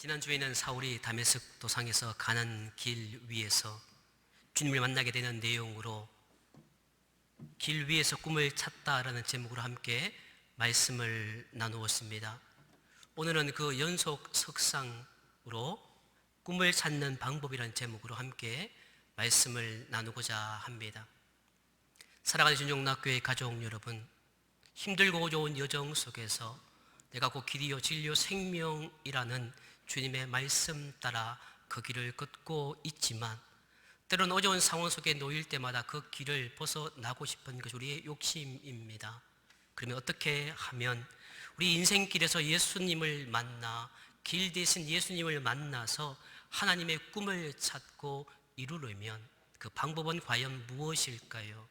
지난주에는 사울이 다메섹 도상에서 가는 길 위에서 주님을 만나게 되는 내용으로 길 위에서 꿈을 찾다라는 제목으로 함께 말씀을 나누었습니다. 오늘은 그 연속 석상으로 꿈을 찾는 방법이라는 제목으로 함께 말씀을 나누고자 합니다. 사랑하는 진용락교회 가족 여러분, 힘들고 좋은 여정 속에서 내가 곧 길이요 진리요 생명이라는 주님의 말씀 따라 그 길을 걷고 있지만 때로는 어려운 상황 속에 놓일 때마다 그 길을 벗어나고 싶은 것이 우리의 욕심입니다. 그러면 어떻게 하면 우리 인생길에서 예수님을 만나 길 대신 예수님을 만나서 하나님의 꿈을 찾고 이루려면 그 방법은 과연 무엇일까요?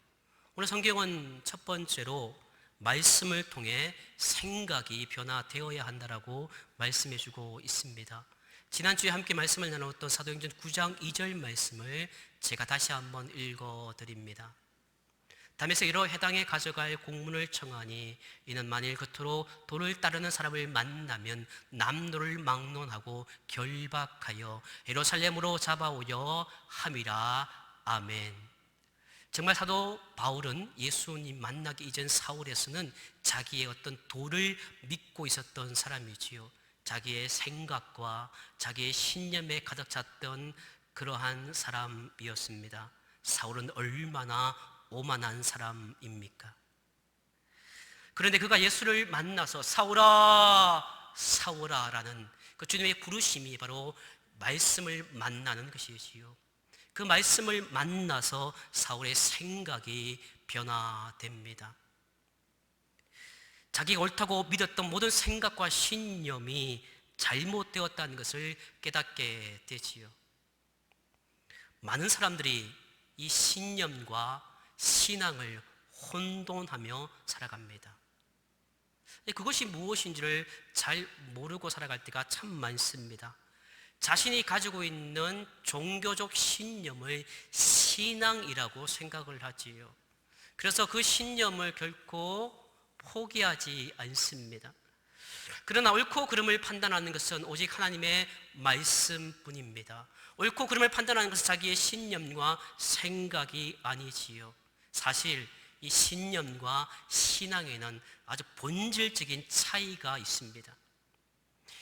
오늘 성경은 첫 번째로 말씀을 통해 생각이 변화되어야 한다라고 말씀해 주고 있습니다. 지난주에 함께 말씀을 나누었던 사도행전 9장 2절 말씀을 제가 다시 한번 읽어드립니다. 다메섹으로 해당에 가져갈 공문을 청하니 이는 만일 겉으로 도를 따르는 사람을 만나면 남로를 막론하고 결박하여 예루살렘으로 잡아오려 함이라. 아멘. 정말 사도 바울은 예수님 만나기 이전 사울에서는 자기의 어떤 도를 믿고 있었던 사람이지요. 자기의 생각과 자기의 신념에 가득 찼던 그러한 사람이었습니다. 사울은 얼마나 오만한 사람입니까? 그런데 그가 예수를 만나서 사울아 사울아 라는 그 주님의 부르심이 바로 말씀을 만나는 것이지요. 그 말씀을 만나서 사울의 생각이 변화됩니다. 자기가 옳다고 믿었던 모든 생각과 신념이 잘못되었다는 것을 깨닫게 되지요. 많은 사람들이 이 신념과 신앙을 혼돈하며 살아갑니다. 그것이 무엇인지를 잘 모르고 살아갈 때가 참 많습니다. 자신이 가지고 있는 종교적 신념을 신앙이라고 생각을 하지요. 그래서 그 신념을 결코 포기하지 않습니다. 그러나 옳고 그름을 판단하는 것은 오직 하나님의 말씀뿐입니다. 옳고 그름을 판단하는 것은 자기의 신념과 생각이 아니지요. 사실 이 신념과 신앙에는 아주 본질적인 차이가 있습니다.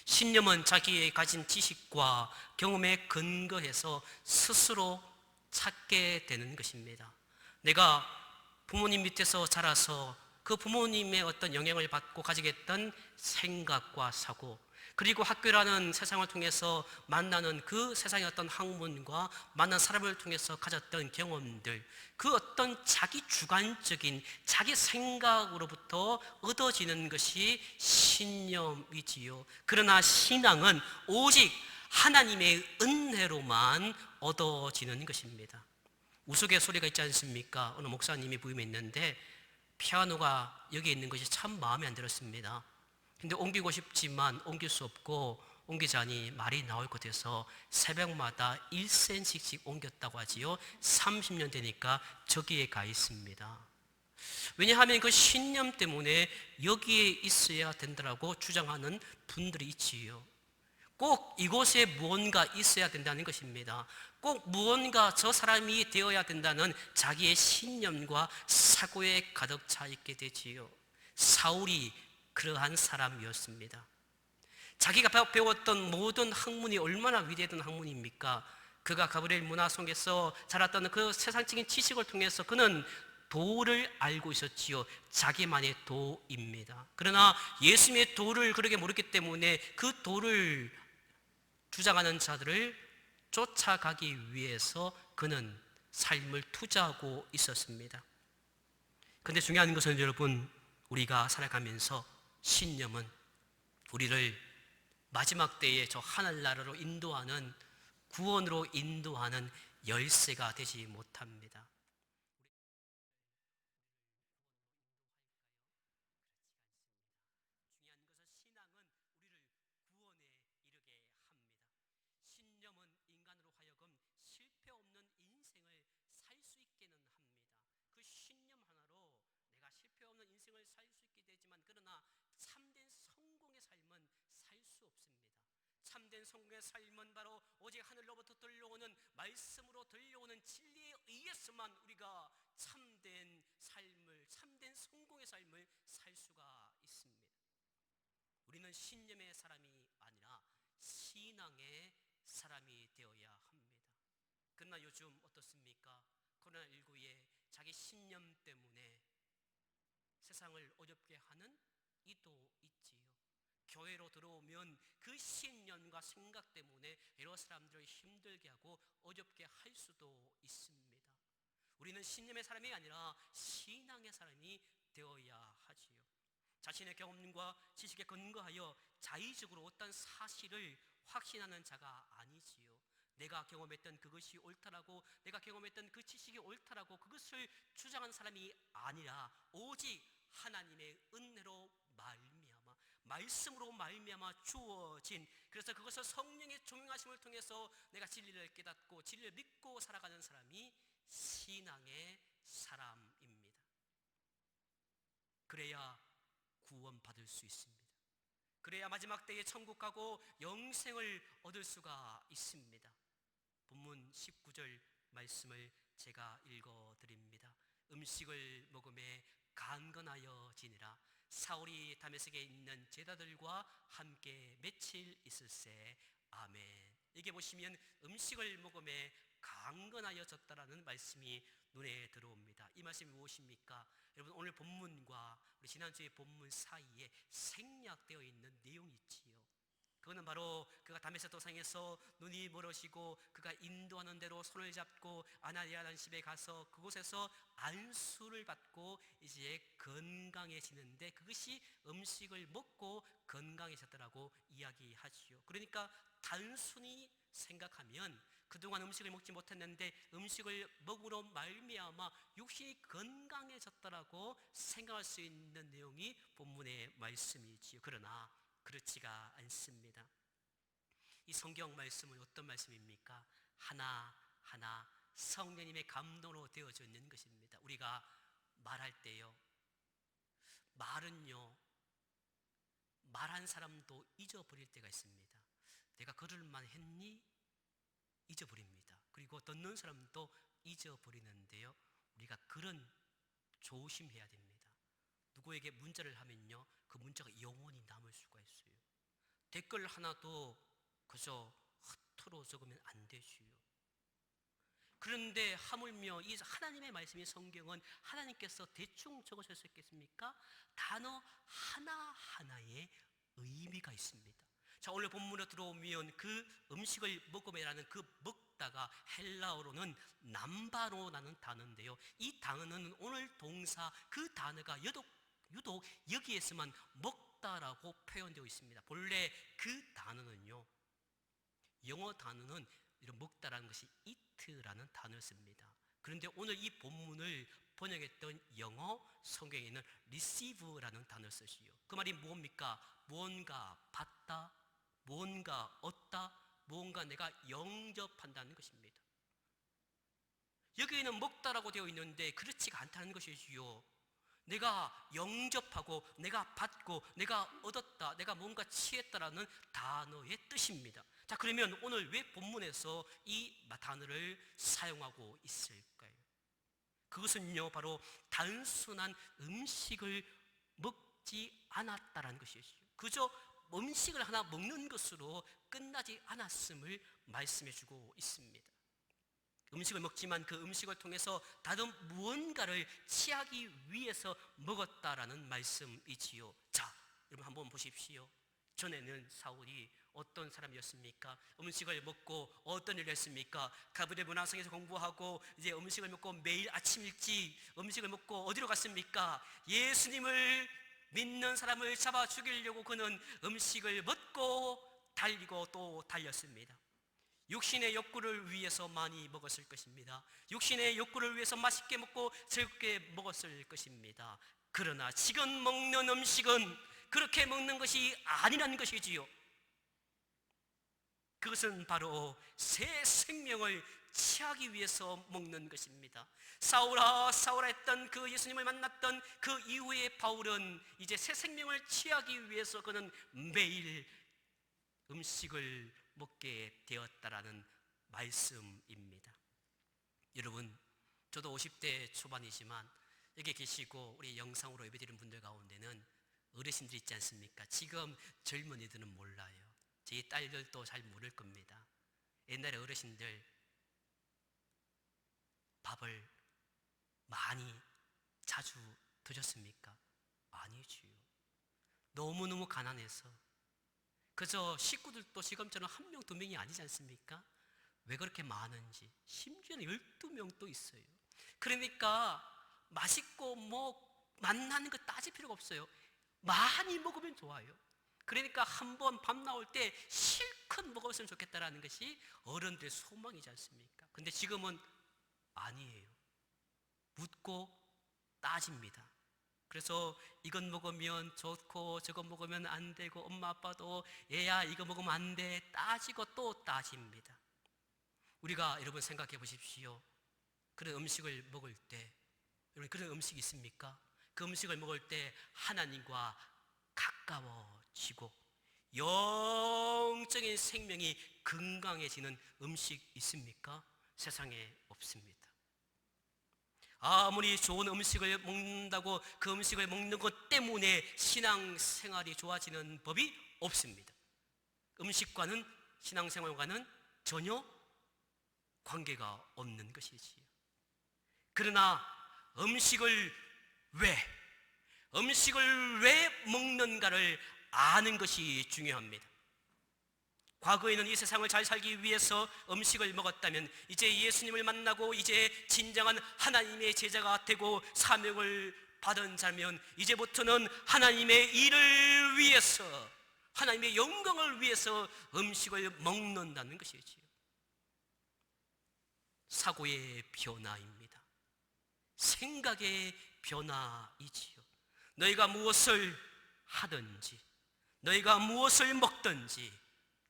신념은 자기의 가진 지식과 경험에 근거해서 스스로 찾게 되는 것입니다. 내가 부모님 밑에서 자라서 그 부모님의 어떤 영향을 받고 가지게 했던 생각과 사고, 그리고 학교라는 세상을 통해서 만나는 그 세상의 어떤 학문과 만난 사람을 통해서 가졌던 경험들, 그 어떤 자기 주관적인 자기 생각으로부터 얻어지는 것이 신념이지요. 그러나 신앙은 오직 하나님의 은혜로만 얻어지는 것입니다. 우스갯소리가 있지 않습니까? 어느 목사님이 부임했는데 피아노가 여기 있는 것이 참 마음에 안 들었습니다. 근데 옮기고 싶지만 옮길 수 없고 옮기자니 말이 나올 것 같아서 새벽마다 1cm씩 옮겼다고 하지요. 30년 되니까 저기에 가 있습니다. 왜냐하면 그 신념 때문에 여기에 있어야 된다고 주장하는 분들이 있지요. 꼭 이곳에 무언가 있어야 된다는 것입니다. 꼭 무언가 저 사람이 되어야 된다는 자기의 신념과 사고에 가득 차 있게 되지요. 사울이 그러한 사람이었습니다. 자기가 배웠던 모든 학문이 얼마나 위대했던 학문입니까? 그가 가브리엘 문화 속에서 자랐던 그 세상적인 지식을 통해서 그는 도를 알고 있었지요. 자기만의 도입니다. 그러나 예수님의 도를 그렇게 모르기 때문에 그 도를 주장하는 자들을 쫓아가기 위해서 그는 삶을 투자하고 있었습니다. 그런데 중요한 것은 여러분, 우리가 살아가면서 신념은 우리를 마지막 때에 저 하늘나라로 인도하는, 구원으로 인도하는 열쇠가 되지 못합니다. 중요한 것은 신앙은 우리를 구원에 이르게 합니다. 신념은 인간으로 하여금 실패 없는 인생을 살 수 있게는 합니다. 그 신념 하나로 내가 실패 없는 인생을 살 수 있게 되지만, 그러나 참된 성공의 삶은 살 수 없습니다. 참된 참된 성공의 삶은 바로 오직 하늘로부터 들려오는 말씀으로 들려오는 진리에 의해서만 우리가 참된 삶을, 참된 성공의 삶을 살 수가 있습니다. 우리는 신념의 사람이 아니라 신앙의 사람이 되어야 합니다. 그러나 요즘 어떻습니까? 코로나19에 자기 신념 때문에 세상을 어렵게 하는 이도 있지요. 교회로 들어오면 그 신념과 생각 때문에 여러 사람들을 힘들게 하고 어렵게 할 수도 있습니다. 우리는 신념의 사람이 아니라 신앙의 사람이 되어야 하지요. 자신의 경험과 지식에 근거하여 자의적으로 어떤 사실을 확신하는 자가 아니지요. 내가 경험했던 그것이 옳다라고, 내가 경험했던 그 지식이 옳다라고 그것을 주장한 사람이 아니라 오직 하나님의 은혜로 말미암아, 말씀으로 말미암아 주어진, 그래서 그것을 성령의 조명하심을 통해서 내가 진리를 깨닫고 진리를 믿고 살아가는 사람이 신앙의 사람입니다. 그래야 구원받을 수 있습니다. 그래야 마지막 때에 천국 가고 영생을 얻을 수가 있습니다. 본문 19절 말씀을 제가 읽어드립니다. 음식을 먹음에 강건하여 지니라. 사울이 다메섹에 있는 제자들과 함께 며칠 있을새. 아멘. 이게 보시면 음식을 먹음에 강건하여졌다라는 말씀이 눈에 들어옵니다. 이 말씀이 무엇입니까? 여러분, 오늘 본문과 우리 지난주의 본문 사이에 생략되어 있는 내용이 있지요. 그거는 바로 그가 다메섹 도상에서 눈이 멀어지고 그가 인도하는 대로 손을 잡고 아나니아라는 집에 가서 그곳에서 안수를 받고 이제 건강해지는데, 그것이 음식을 먹고 건강해졌다라고 이야기하지요. 그러니까 단순히 생각하면 그동안 음식을 먹지 못했는데 음식을 먹으로 말미암아 육신이 건강해졌다라고 생각할 수 있는 내용이 본문의 말씀이지요. 그러나 그렇지가 않습니다. 이 성경 말씀은 어떤 말씀입니까? 하나하나 성령님의 감동으로 되어져 있는 것입니다. 우리가 말할 때요, 말은요, 말한 사람도 잊어버릴 때가 있습니다. 내가 그럴만 했니? 잊어버립니다. 그리고 듣는 사람도 잊어버리는데요, 우리가 그런 조심해야 됩니다. 누구에게 문자를 하면요, 그 문자가 영원히 남을 수가 있어요. 댓글 하나도 그저 허투루 적으면 안 되지요. 그런데 하물며 이 하나님의 말씀인 성경은 하나님께서 대충 적으셨겠습니까? 단어 하나하나에 의미가 있습니다. 자, 오늘 본문으로 들어오면 그 음식을 먹음이라는 그 먹다가 헬라어로는 남바노라는 단어인데요, 이 단어는 오늘 동사 그 단어가 유독 여기에서만 먹다라고 표현되어 있습니다. 본래 그 단어는요, 영어 단어는 이런 먹다라는 것이 eat라는 단어를 씁니다. 그런데 오늘 이 본문을 번역했던 영어 성경에는 receive라는 단어를 쓰시요. 그 말이 뭡니까? 무언가 받다, 무언가 얻다, 무언가 내가 영접한다는 것입니다. 여기에는 먹다라고 되어 있는데 그렇지가 않다는 것이지요. 내가 영접하고 내가 받고 내가 얻었다, 내가 뭔가 취했다라는 단어의 뜻입니다. 자, 그러면 오늘 왜 본문에서 이 단어를 사용하고 있을까요? 그것은요, 바로 단순한 음식을 먹지 않았다라는 것이죠. 그저 음식을 하나 먹는 것으로 끝나지 않았음을 말씀해 주고 있습니다. 음식을 먹지만 그 음식을 통해서 다른 무언가를 취하기 위해서 먹었다라는 말씀이지요. 자, 여러분 한번 보십시오. 전에는 사울이 어떤 사람이었습니까? 음식을 먹고 어떤 일을 했습니까? 가브리엘 문화성에서 공부하고 이제 음식을 먹고 매일 아침 일찍 음식을 먹고 어디로 갔습니까? 예수님을 믿는 사람을 잡아 죽이려고 그는 음식을 먹고 달리고 또 달렸습니다. 육신의 욕구를 위해서 많이 먹었을 것입니다. 육신의 욕구를 위해서 맛있게 먹고 즐겁게 먹었을 것입니다. 그러나 지금 먹는 음식은 그렇게 먹는 것이 아니라는 것이지요. 그것은 바로 새 생명을 취하기 위해서 먹는 것입니다. 사울아 사울아 했던 그 예수님을 만났던 그 이후에 바울은 이제 새 생명을 취하기 위해서 그는 매일 음식을 먹게 되었다라는 말씀입니다. 여러분, 저도 50대 초반이지만 여기 계시고 우리 영상으로 예배드리는 분들 가운데는 어르신들 있지 않습니까? 지금 젊은이들은 몰라요. 제 딸들도 잘 모를 겁니다. 옛날에 어르신들 밥을 많이 자주 드셨습니까? 아니지요. 너무너무 가난해서 그저 식구들도 지금처럼 한 명, 두 명이 아니지 않습니까? 왜 그렇게 많은지, 심지어는 12명도 있어요. 그러니까 맛있고 뭐 맛나는 거 따질 필요가 없어요. 많이 먹으면 좋아요. 그러니까 한번 밥 나올 때 실컷 먹었으면 좋겠다라는 것이 어른들의 소망이지 않습니까? 근데 지금은 아니에요. 묻고 따집니다. 그래서 이건 먹으면 좋고 저건 먹으면 안 되고 엄마 아빠도 얘야 이거 먹으면 안 돼 따지고 또 따집니다. 우리가 여러분 생각해 보십시오. 그런 음식을 먹을 때 여러분 그런 음식이 있습니까? 그 음식을 먹을 때 하나님과 가까워지고 영적인 생명이 건강해지는 음식 있습니까? 세상에 없습니다. 아무리 좋은 음식을 먹는다고 그 음식을 먹는 것 때문에 신앙생활이 좋아지는 법이 없습니다. 음식과는 신앙생활과는 전혀 관계가 없는 것이지요. 그러나 음식을 왜 먹는가를 아는 것이 중요합니다. 과거에는 이 세상을 잘 살기 위해서 음식을 먹었다면 이제 예수님을 만나고 이제 진정한 하나님의 제자가 되고 사명을 받은 자면 이제부터는 하나님의 일을 위해서 하나님의 영광을 위해서 음식을 먹는다는 것이지요. 사고의 변화입니다. 생각의 변화이지요. 너희가 무엇을 하든지 너희가 무엇을 먹든지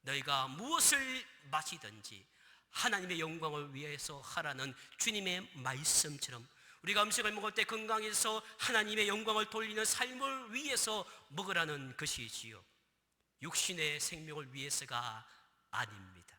너희가 무엇을 마시든지 하나님의 영광을 위해서 하라는 주님의 말씀처럼 우리가 음식을 먹을 때 건강해서 하나님의 영광을 돌리는 삶을 위해서 먹으라는 것이지요. 육신의 생명을 위해서가 아닙니다.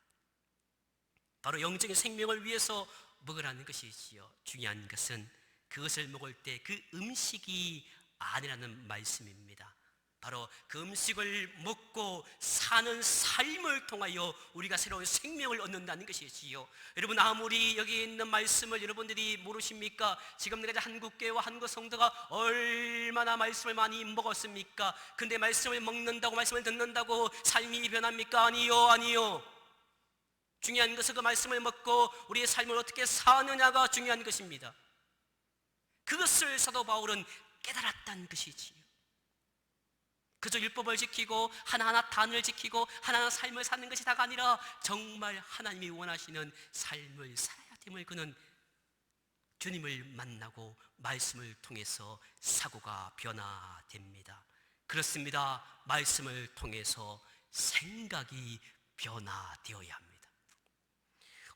바로 영적인 생명을 위해서 먹으라는 것이지요. 중요한 것은 그것을 먹을 때 그 음식이 아니라는 말씀입니다. 바로 그 음식을 먹고 사는 삶을 통하여 우리가 새로운 생명을 얻는다는 것이지요. 여러분 아무리 여기 있는 말씀을 여러분들이 모르십니까? 지금 내가 한국교회와 한국 성도가 얼마나 말씀을 많이 먹었습니까? 근데 말씀을 먹는다고 말씀을 듣는다고 삶이 변합니까? 아니요. 중요한 것은 그 말씀을 먹고 우리의 삶을 어떻게 사느냐가 중요한 것입니다. 그것을 사도 바울은 깨달았다는 것이지요. 그저 율법을 지키고 하나하나 단을 지키고 하나하나 삶을 사는 것이 다가 아니라 정말 하나님이 원하시는 삶을 살아야 됨을 그는 주님을 만나고 말씀을 통해서 사고가 변화됩니다. 그렇습니다. 말씀을 통해서 생각이 변화되어야 합니다.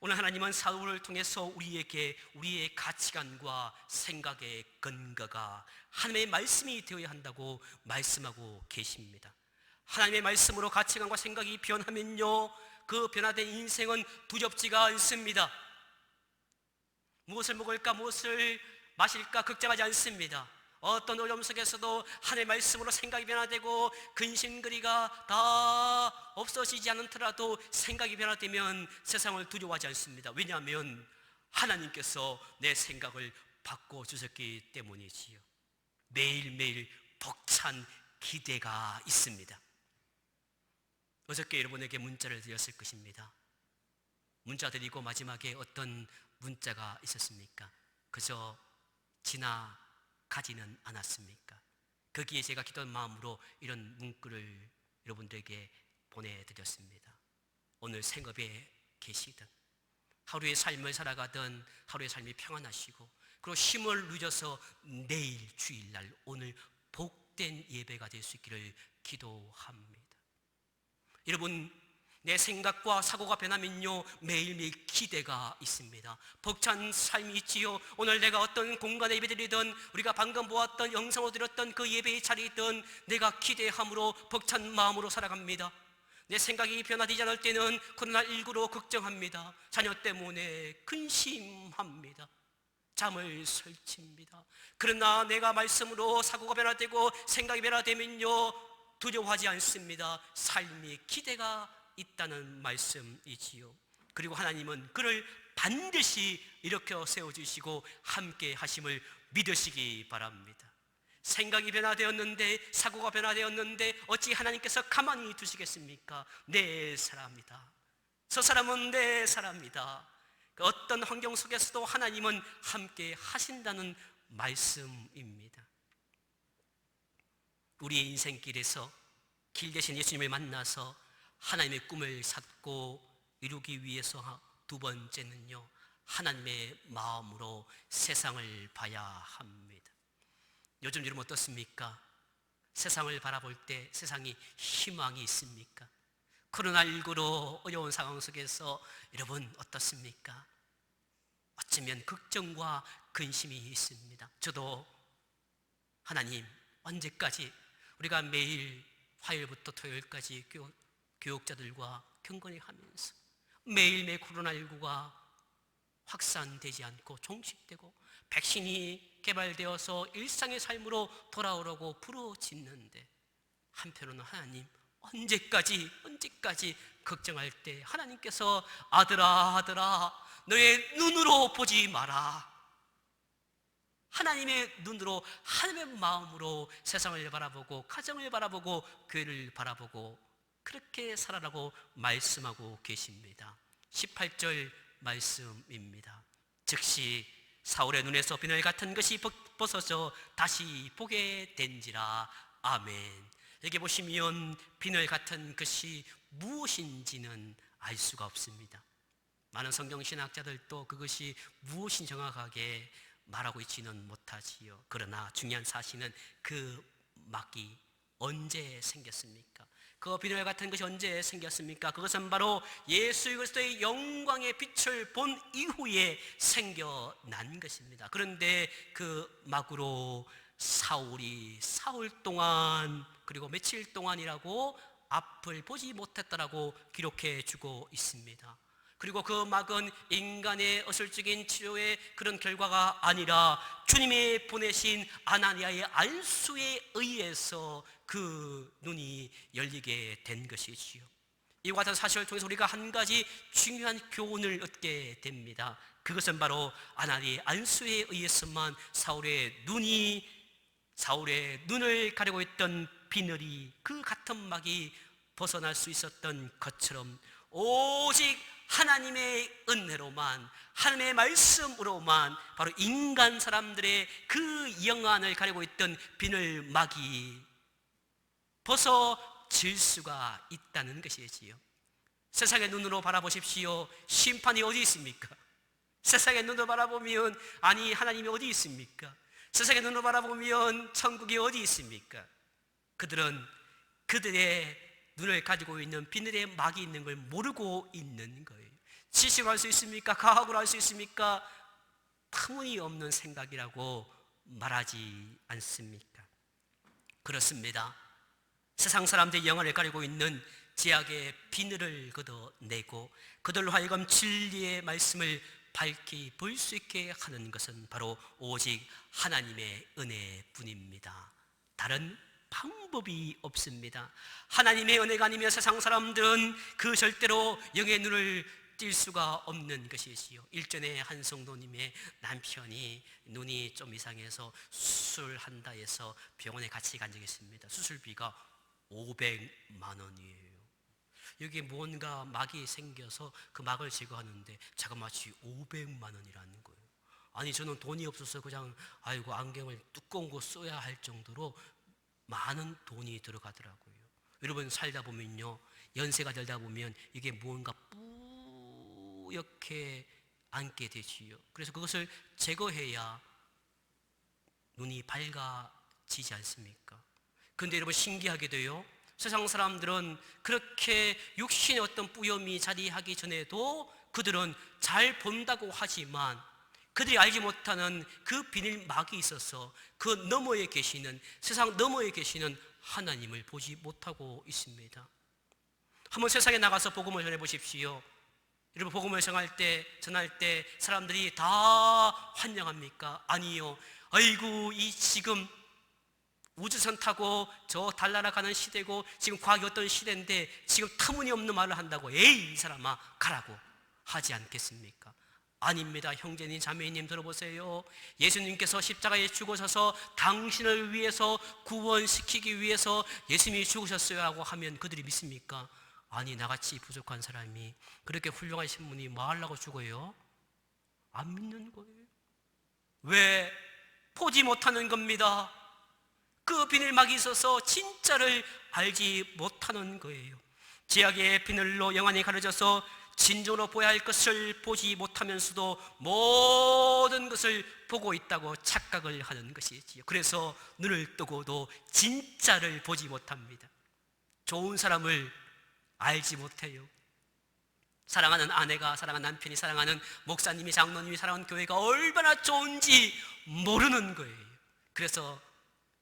오늘 하나님은 사울을 통해서 우리에게 우리의 가치관과 생각의 근거가 하나님의 말씀이 되어야 한다고 말씀하고 계십니다. 하나님의 말씀으로 가치관과 생각이 변하면요, 그 변화된 인생은 두렵지가 않습니다. 무엇을 먹을까, 무엇을 마실까 걱정하지 않습니다. 어떤 어려움 속에서도 하나님의 말씀으로 생각이 변화되고 근심거리가 다 없어지지 않더라도 생각이 변화되면 세상을 두려워하지 않습니다. 왜냐하면 하나님께서 내 생각을 바꿔주셨기 때문이지요. 매일매일 벅찬 기대가 있습니다. 어저께 여러분에게 문자를 드렸을 것입니다. 문자 드리고 마지막에 어떤 문자가 있었습니까? 그저 지나가지는 않았습니까? 거기에 제가 기도한 마음으로 이런 문구를 여러분들에게 보내드렸습니다. 오늘 생업에 계시든 하루의 삶을 살아가든 하루의 삶이 평안하시고 그리고 힘을 누려서 내일 주일날 오늘 복된 예배가 될 수 있기를 기도합니다. 여러분, 내 생각과 사고가 변하면요 매일매일 기대가 있습니다. 벅찬 삶이 있지요. 오늘 내가 어떤 공간에 예배드리든 우리가 방금 보았던 영상으로 드렸던 그 예배의 자리이든 내가 기대함으로 벅찬 마음으로 살아갑니다. 내 생각이 변화되지 않을 때는 코로나19로 걱정합니다. 자녀 때문에 근심합니다. 잠을 설칩니다. 그러나 내가 말씀으로 사고가 변화되고 생각이 변화되면요, 두려워하지 않습니다. 삶의 기대가 있다는 말씀이지요. 그리고 하나님은 그를 반드시 일으켜 세워주시고 함께 하심을 믿으시기 바랍니다. 생각이 변화되었는데, 사고가 변화되었는데 어찌 하나님께서 가만히 두시겠습니까? 내 사람이다. 저 사람은 내 사람이다. 어떤 환경 속에서도 하나님은 함께 하신다는 말씀입니다. 우리의 인생길에서 길 대신 예수님을 만나서 하나님의 꿈을 찾고 이루기 위해서 두 번째는요, 하나님의 마음으로 세상을 봐야 합니다. 요즘 여러분 어떻습니까? 세상을 바라볼 때 세상이 희망이 있습니까? 코로나19로 어려운 상황 속에서 여러분 어떻습니까? 어쩌면 걱정과 근심이 있습니다. 저도 하나님, 언제까지 우리가 매일 화요일부터 토요일까지 교육자들과 경건히 하면서 매일매일 코로나19가 확산되지 않고 종식되고 백신이 개발되어서 일상의 삶으로 돌아오려고 부르짖는데, 한편으로는 하나님, 언제까지 걱정할 때 하나님께서 아들아 너의 눈으로 보지 마라. 하나님의 눈으로, 하나님의 마음으로 세상을 바라보고 가정을 바라보고 교회를 바라보고 그렇게 살아라고 말씀하고 계십니다. 18절 말씀입니다. 즉시 사울의 눈에서 비늘 같은 것이 벗어져 다시 보게 된지라. 아멘. 여기 보시면 비늘 같은 것이 무엇인지는 알 수가 없습니다. 많은 성경신학자들도 그것이 무엇인지 정확하게 말하고 있지는 못하지요. 그러나 중요한 사실은 그 막이 언제 생겼습니까? 그 비늘 같은 것이 언제 생겼습니까? 그것은 바로 예수 그리스도의 영광의 빛을 본 이후에 생겨난 것입니다. 그런데 그 막으로 사울이 사흘 동안, 그리고 며칠 동안이라고 앞을 보지 못했다라고 기록해 주고 있습니다. 그리고 그 막은 인간의 어설적인 치료의 그런 결과가 아니라 주님이 보내신 아나니아의 안수에 의해서 그 눈이 열리게 된 것이지요. 이와 같은 사실을 통해서 우리가 한 가지 중요한 교훈을 얻게 됩니다. 그것은 바로 아나니아의 안수에 의해서만 사울의 눈을 가리고 있던 비늘이, 그 같은 막이 벗어날 수 있었던 것처럼 오직 하나님의 은혜로만, 하나님의 말씀으로만 바로 인간 사람들의 그 영안을 가리고 있던 비늘 막이 벗어질 수가 있다는 것이지요. 세상의 눈으로 바라보십시오. 심판이 어디 있습니까? 세상의 눈으로 바라보면 아니 하나님이 어디 있습니까? 세상의 눈으로 바라보면 천국이 어디 있습니까? 그들은 그들의 눈을 가지고 있는 비늘의 막이 있는 걸 모르고 있는 거예요. 지식으로 할 수 있습니까? 과학으로 할 수 있습니까? 터무니없는 생각이라고 말하지 않습니까? 그렇습니다. 세상 사람들의 영혼을 가리고 있는 제약의 비늘을 걷어내고 그들로 하여금 진리의 말씀을 밝히 볼 수 있게 하는 것은 바로 오직 하나님의 은혜뿐입니다. 다른 방법이 없습니다. 하나님의 은혜가 아니면 세상 사람들은 그 절대로 영의 눈을 뜰 수가 없는 것이지요. 일전에 한 성도님의 남편이 눈이 좀 이상해서 수술한다 해서 병원에 같이 간 적이 있습니다. 수술비가 500만 원이에요. 여기에 뭔가 막이 생겨서 그 막을 제거하는데 자그마치 500만 원이라는 거예요. 아니 저는 돈이 없어서 그냥 안경을 두꺼운 거 써야 할 정도로 많은 돈이 들어가더라고요. 여러분 살다 보면요, 연세가 들다 보면 이게 뭔가 뿌옇게 앉게 되지요. 그래서 그것을 제거해야 눈이 밝아지지 않습니까? 그런데 여러분 신기하게도요, 세상 사람들은 그렇게 육신의 어떤 뿌염이 자리하기 전에도 그들은 잘 본다고 하지만 그들이 알지 못하는 그 비닐막이 있어서 그 너머에 계시는, 세상 너머에 계시는 하나님을 보지 못하고 있습니다. 한번 세상에 나가서 복음을 전해보십시오. 여러분, 복음을 전할 때 사람들이 다 환영합니까? 아니요. 아이고, 이 지금 우주선 타고 저 달 날아가는 시대고 지금 과학이 어떤 시대인데 지금 터무니없는 말을 한다고 에이 이 사람아 가라고 하지 않겠습니까? 아닙니다. 형제님 자매님 들어보세요. 예수님께서 십자가에 죽으셔서 당신을 위해서 구원시키기 위해서 예수님이 죽으셨어요 라고 하면 그들이 믿습니까? 아니, 나같이 부족한 사람이 그렇게 훌륭하신 분이 뭐 하려고 죽어요? 안 믿는 거예요. 왜? 보지 못하는 겁니다. 그 비늘막이 있어서 진짜를 알지 못하는 거예요. 지약의 비늘로 영안이 가려져서 진정으로 보아야 할 것을 보지 못하면서도 모든 것을 보고 있다고 착각을 하는 것이지요. 그래서 눈을 뜨고도 진짜를 보지 못합니다. 좋은 사람을 알지 못해요. 사랑하는 아내가, 사랑하는 남편이, 사랑하는 목사님이, 장로님이, 사랑하는 교회가 얼마나 좋은지 모르는 거예요. 그래서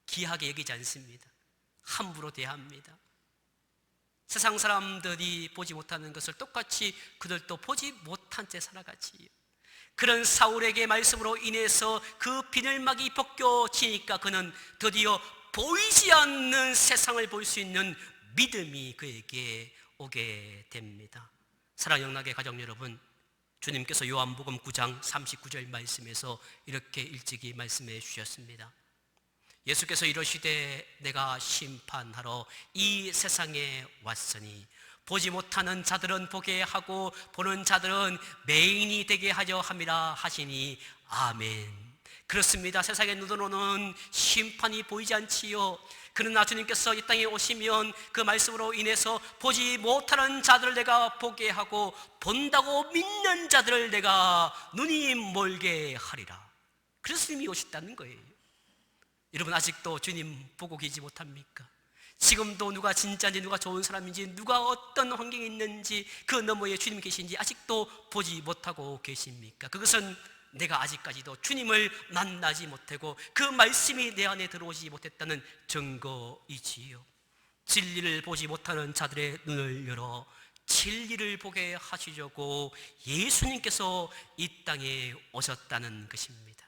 귀하게 여기지 않습니다. 함부로 대합니다. 세상 사람들이 보지 못하는 것을 똑같이 그들도 보지 못한 채 살아가지요. 그런 사울에게 말씀으로 인해서 그 비늘막이 벗겨지니까 그는 드디어 보이지 않는 세상을 볼 수 있는 믿음이 그에게 오게 됩니다. 사랑하는 영락의 가족 여러분, 주님께서 요한복음 9장 39절 말씀에서 이렇게 일찍이 말씀해 주셨습니다. 예수께서 이러시되 내가 심판하러 이 세상에 왔으니 보지 못하는 자들은 보게 하고 보는 자들은 맹인이 되게 하려 함이라 하시니 아멘. 그렇습니다. 세상의 눈으로는 심판이 보이지 않지요. 그러나 주님께서 이 땅에 오시면 그 말씀으로 인해서 보지 못하는 자들을 내가 보게 하고 본다고 믿는 자들을 내가 눈이 멀게 하리라. 그래서 주님이 오셨다는 거예요. 여러분, 아직도 주님 보고 계시지 못합니까? 지금도 누가 진짜인지 누가 좋은 사람인지 누가 어떤 환경에 있는지 그 너머에 주님 계신지 아직도 보지 못하고 계십니까? 그것은 내가 아직까지도 주님을 만나지 못하고 그 말씀이 내 안에 들어오지 못했다는 증거이지요. 진리를 보지 못하는 자들의 눈을 열어 진리를 보게 하시려고 예수님께서 이 땅에 오셨다는 것입니다.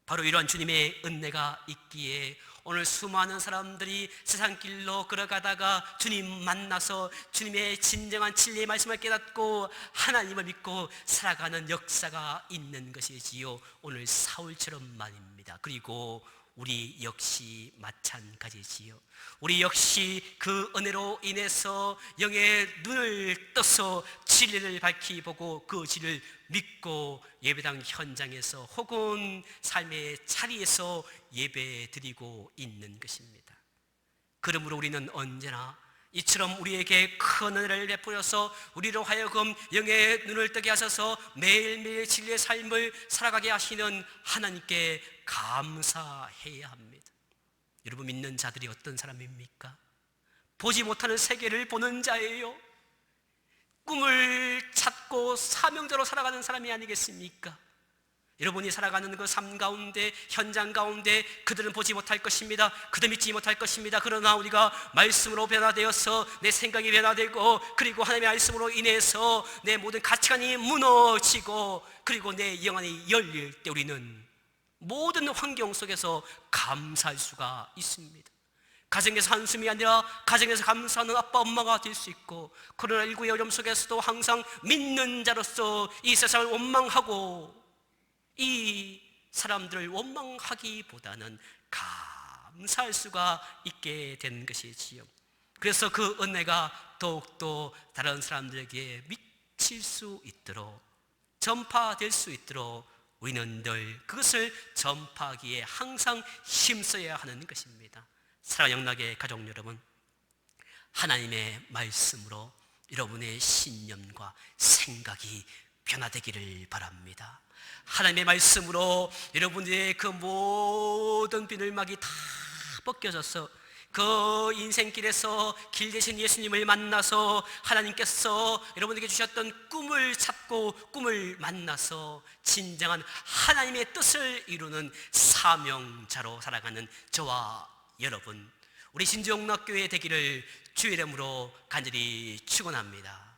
바로 이러한 주님의 은혜가 있기에 오늘 수많은 사람들이 세상 길로 걸어가다가 주님 만나서 주님의 진정한 진리의 말씀을 깨닫고 하나님을 믿고 살아가는 역사가 있는 것이지요. 오늘 사울처럼 말입니다. 그리고 우리 역시 마찬가지지요. 우리 역시 그 은혜로 인해서 영의 눈을 떠서 진리를 밝히 보고 그 진리를 믿고 예배당 현장에서 혹은 삶의 자리에서 예배 드리고 있는 것입니다. 그러므로 우리는 언제나 이처럼 우리에게 큰 은혜를 베풀어서 우리로 하여금 영의 눈을 뜨게 하셔서 매일매일 진리의 삶을 살아가게 하시는 하나님께 감사해야 합니다. 여러분, 믿는 자들이 어떤 사람입니까? 보지 못하는 세계를 보는 자예요. 꿈을 찾고 사명자로 살아가는 사람이 아니겠습니까? 여러분이 살아가는 그 삶 가운데, 현장 가운데 그들은 보지 못할 것입니다. 그들 믿지 못할 것입니다. 그러나 우리가 말씀으로 변화되어서 내 생각이 변화되고 그리고 하나님의 말씀으로 인해서 내 모든 가치관이 무너지고 그리고 내 영안이 열릴 때 우리는 모든 환경 속에서 감사할 수가 있습니다. 가정에서 한숨이 아니라 가정에서 감사하는 아빠 엄마가 될 수 있고 코로나19의 어려움 속에서도 항상 믿는 자로서 이 세상을 원망하고 이 사람들을 원망하기보다는 감사할 수가 있게 된 것이지요. 그래서 그 은혜가 더욱더 다른 사람들에게 미칠 수 있도록 전파될 수 있도록 우리는 늘 그것을 전파하기에 항상 힘써야 하는 것입니다. 사랑하는 영락의 가족 여러분, 하나님의 말씀으로 여러분의 신념과 생각이 변화되기를 바랍니다. 하나님의 말씀으로 여러분의 그 모든 비늘막이 다 벗겨져서 그 인생길에서 길 대신 예수님을 만나서 하나님께서 여러분에게 주셨던 꿈을 찾고 꿈을 만나서 진정한 하나님의 뜻을 이루는 사명자로 살아가는 저와 여러분, 우리 신정락교회 되기를 주의 이름으로 간절히 축원합니다.